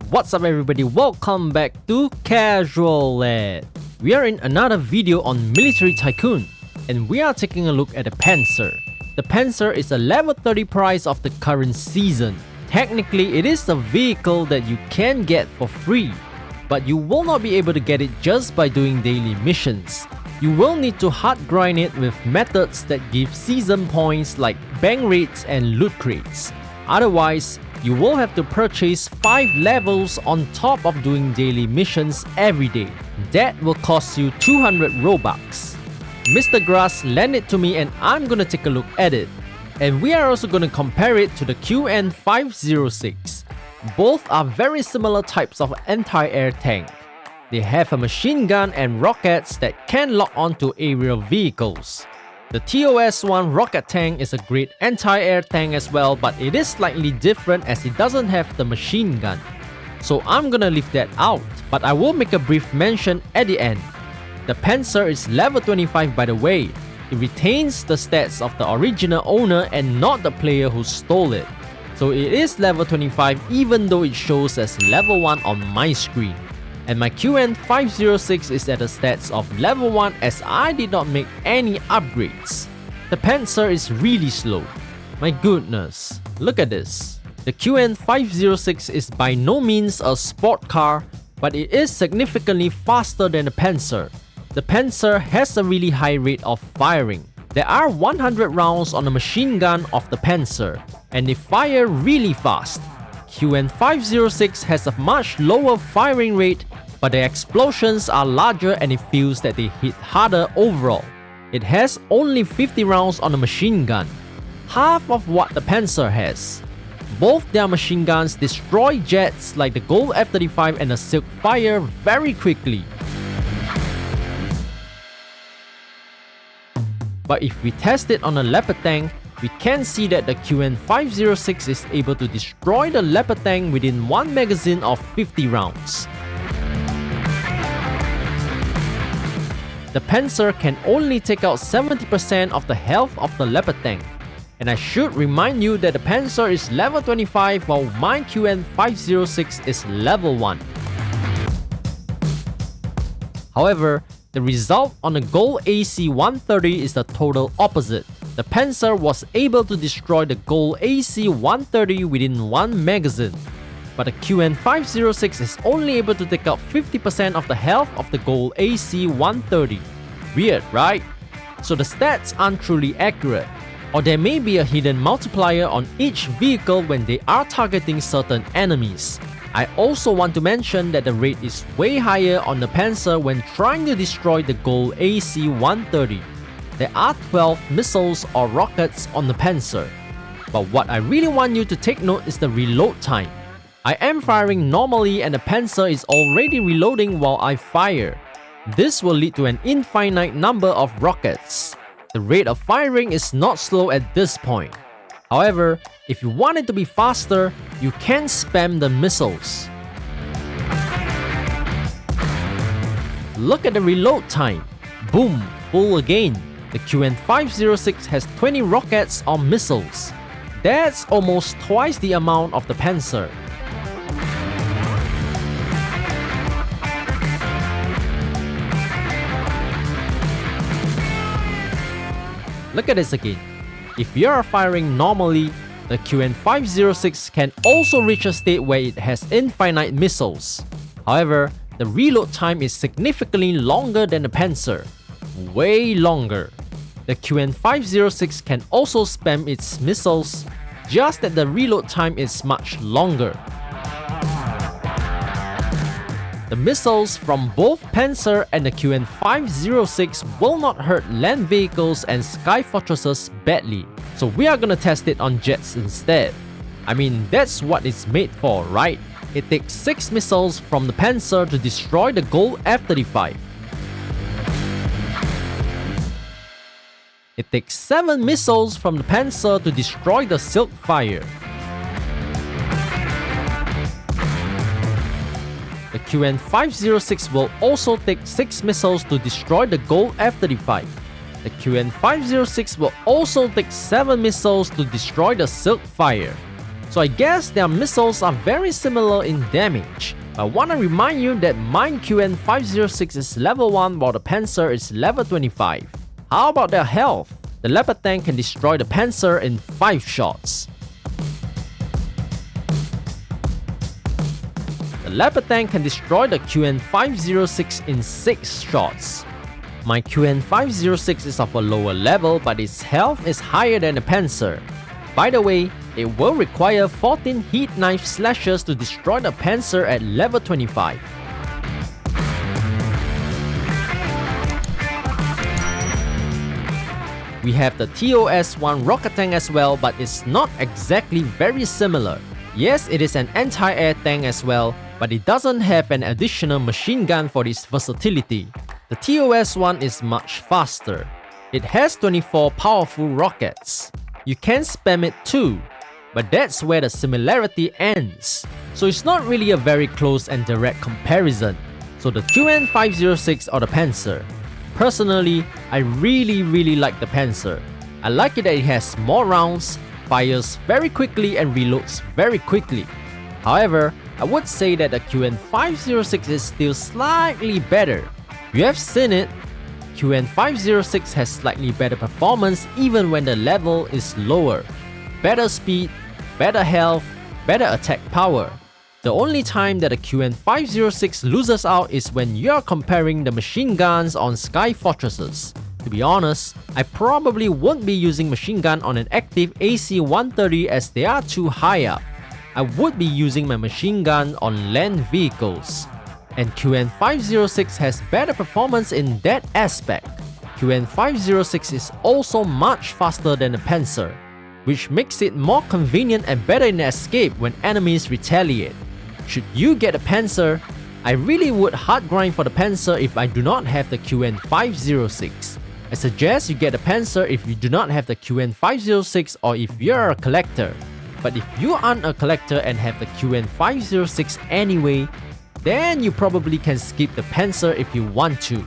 What's up everybody, welcome back to Casual Lad. We are in another video on Military Tycoon and we are taking a look at the Pantsir. The Pantsir is a level 30 prize of the current season. Technically it is a vehicle that you can get for free, but you will not be able to get it just by doing daily missions. You will need to hard grind it with methods that give season points like bank raids and loot crates. Otherwise, you will have to purchase 5 levels on top of doing daily missions every day. That will cost you 200 Robux. Mr. Grass lent it to me and I'm gonna take a look at it. And we are also gonna compare it to the QN506. Both are very similar types of anti-air tank. They have a machine gun and rockets that can lock onto aerial vehicles. The TOS-1 rocket tank is a great anti-air tank as well, but it is slightly different as it doesn't have the machine gun. So I'm gonna leave that out, but I will make a brief mention at the end. The Pantsir is level 25 by the way. It retains the stats of the original owner and not the player who stole it. So it is level 25 even though it shows as level 1 on my screen. And my QN506 is at the stats of level 1 as I did not make any upgrades. The Pantsir is really slow. My goodness, look at this. The QN506 is by no means a sport car, but it is significantly faster than the Pantsir. The Pantsir has a really high rate of firing. There are 100 rounds on the machine gun of the Pantsir, and they fire really fast. QN506 has a much lower firing rate, but the explosions are larger and it feels that they hit harder overall. It has only 50 rounds on the machine gun, half of what the Pantsir has. Both their machine guns destroy jets like the Gold F-35 and the Silk Fire very quickly. But if we test it on a Leopard tank, we can see that the QN506 is able to destroy the Leopard tank within one magazine of 50 rounds. The Pantsir can only take out 70% of the health of the Leopard tank. And I should remind you that the Pantsir is level 25 while my QN506 is level 1. However, the result on the Gold AC-130 is the total opposite. The Pantsir was able to destroy the Gold AC-130 within one magazine, but the QN506 is only able to take out 50% of the health of the Gold AC-130. Weird, right? So the stats aren't truly accurate, or there may be a hidden multiplier on each vehicle when they are targeting certain enemies. I also want to mention that the rate is way higher on the Pantsir when trying to destroy the Gold AC-130. There are 12 missiles or rockets on the Pantsir. But what I really want you to take note is the reload time. I am firing normally and the Pantsir is already reloading while I fire. This will lead to an infinite number of rockets. The rate of firing is not slow at this point. However, if you want it to be faster, you can spam the missiles. Look at the reload time. Boom, full again. The QN506 has 20 rockets or missiles. That's almost twice the amount of the Pantsir. Look at this again. If you are firing normally, the QN506 can also reach a state where it has infinite missiles. However, the reload time is significantly longer than the Pantsir. Way longer. The QN506 can also spam its missiles, just that the reload time is much longer. The missiles from both Pantsir and the QN506 will not hurt land vehicles and sky fortresses badly, so we are gonna test it on jets instead. I mean, that's what it's made for, right? It takes 6 missiles from the Pantsir to destroy the Gold F-35. It takes 7 missiles from the Pantsir to destroy the Silk Fire. The QN506 will also take 6 missiles to destroy the Gold F-35. The QN506 will also take 7 missiles to destroy the Silk Fire. So I guess their missiles are very similar in damage. I wanna remind you that mine QN506 is level 1 while the Pantsir is level 25. How about their health? The Leopard tank can destroy the Pantsir in 5 shots. The Leopard tank can destroy the QN506 in 6 shots. My QN506 is of a lower level, but its health is higher than the Pantsir. By the way, it will require 14 heat knife slashes to destroy the Pantsir at level 25. We have the TOS-1 rocket tank as well, but it's not exactly very similar. Yes, it is an anti-air tank as well, but it doesn't have an additional machine gun for its versatility. The TOS-1 is much faster. It has 24 powerful rockets. You can spam it too, but that's where the similarity ends. So it's not really a very close and direct comparison. So the QN506 or the Pantsir. Personally, I really like the Pantsir. I like it that it has more rounds, fires very quickly and reloads very quickly. However, I would say that the QN506 is still slightly better. You have seen it, QN506 has slightly better performance even when the level is lower. Better speed, better health, better attack power. The only time that the QN506 loses out is when you're comparing the machine guns on Sky Fortresses. To be honest, I probably won't be using machine gun on an active AC-130 as they are too high up. I would be using my machine gun on land vehicles. And QN506 has better performance in that aspect. QN506 is also much faster than the Pantsir, which makes it more convenient and better in escape when enemies retaliate. Should you get a Pantsir, I really would hard grind for the Pantsir if I do not have the QN506. I suggest you get a Pantsir if you do not have the QN506 or if you're a collector. But if you aren't a collector and have the QN506 anyway, then you probably can skip the Pantsir if you want to.